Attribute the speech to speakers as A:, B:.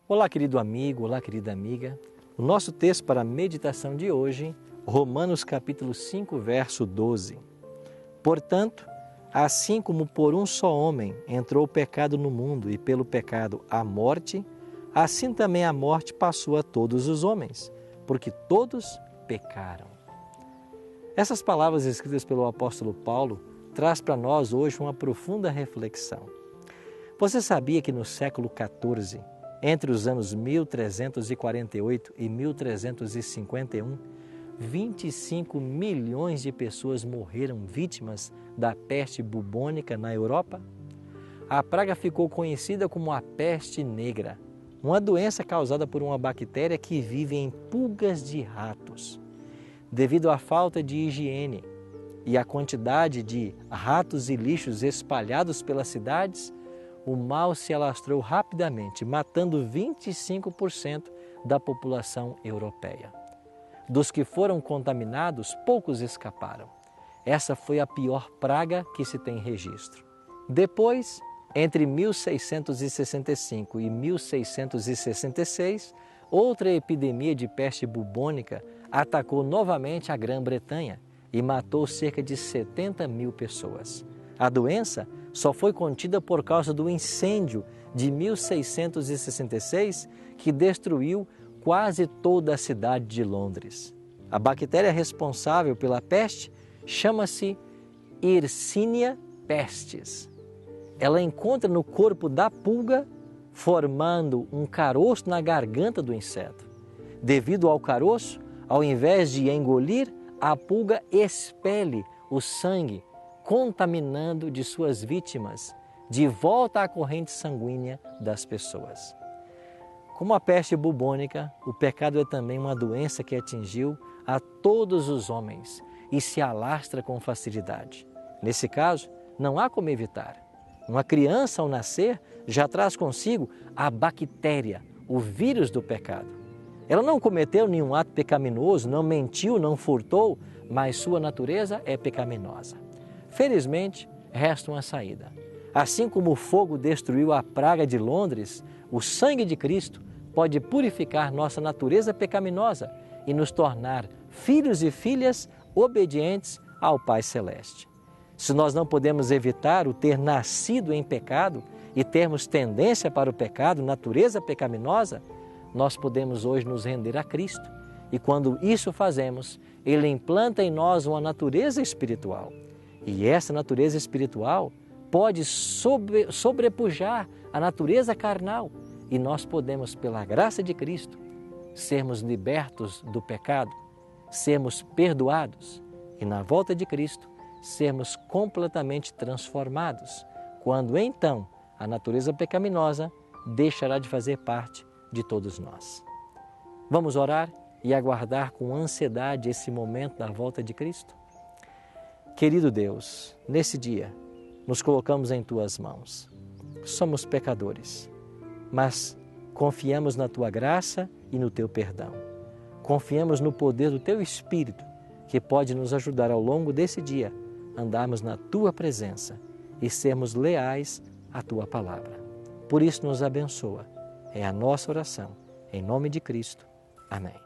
A: Olá, querido amigo, olá, querida amiga. O nosso texto para a meditação de hoje, Romanos capítulo 5, verso 12. Portanto, assim como por um só homem entrou o pecado no mundo e pelo pecado a morte, assim também a morte passou a todos os homens, porque todos pecaram. Essas palavras escritas pelo apóstolo Paulo traz para nós hoje uma profunda reflexão. Você sabia que no século XIV, entre os anos 1348 e 1351, 25 milhões de pessoas morreram vítimas da peste bubônica na Europa? A praga ficou conhecida como a peste negra, uma doença causada por uma bactéria que vive em pulgas de ratos. Devido à falta de higiene e à quantidade de ratos e lixos espalhados pelas cidades, o mal se alastrou rapidamente, matando 25% da população europeia. Dos que foram contaminados, poucos escaparam. Essa foi a pior praga que se tem registro. Depois, entre 1665 e 1666, outra epidemia de peste bubônica atacou novamente a Grã-Bretanha e matou cerca de 70 mil pessoas. A doença só foi contida por causa do incêndio de 1666, que destruiu quase toda a cidade de Londres. A bactéria responsável pela peste chama-se Yersinia pestis. Ela encontra no corpo da pulga, formando um caroço na garganta do inseto. Devido ao caroço, ao invés de engolir, a pulga expele o sangue, contaminando de suas vítimas de volta à corrente sanguínea das pessoas. Como a peste bubônica, o pecado é também uma doença que atingiu a todos os homens e se alastra com facilidade. Nesse caso, não há como evitar. Uma criança, ao nascer, já traz consigo a bactéria, o vírus do pecado. Ela não cometeu nenhum ato pecaminoso, não mentiu, não furtou, mas sua natureza é pecaminosa. Felizmente, resta uma saída. Assim como o fogo destruiu a praga de Londres, o sangue de Cristo pode purificar nossa natureza pecaminosa e nos tornar filhos e filhas obedientes ao Pai Celeste. Se nós não podemos evitar o ter nascido em pecado e termos tendência para o pecado, natureza pecaminosa, nós podemos hoje nos render a Cristo. E quando isso fazemos, Ele implanta em nós uma natureza espiritual. E essa natureza espiritual pode sobrepujar a natureza carnal e nós podemos, pela graça de Cristo, sermos libertos do pecado, sermos perdoados e, na volta de Cristo, sermos completamente transformados, quando então a natureza pecaminosa deixará de fazer parte de todos nós. Vamos orar e aguardar com ansiedade esse momento da volta de Cristo? Querido Deus, nesse dia, nos colocamos em Tuas mãos. Somos pecadores, mas confiamos na Tua graça e no Teu perdão. Confiamos no poder do Teu Espírito, que pode nos ajudar ao longo desse dia a andarmos na Tua presença e sermos leais à Tua palavra. Por isso nos abençoa. É a nossa oração. Em nome de Cristo. Amém.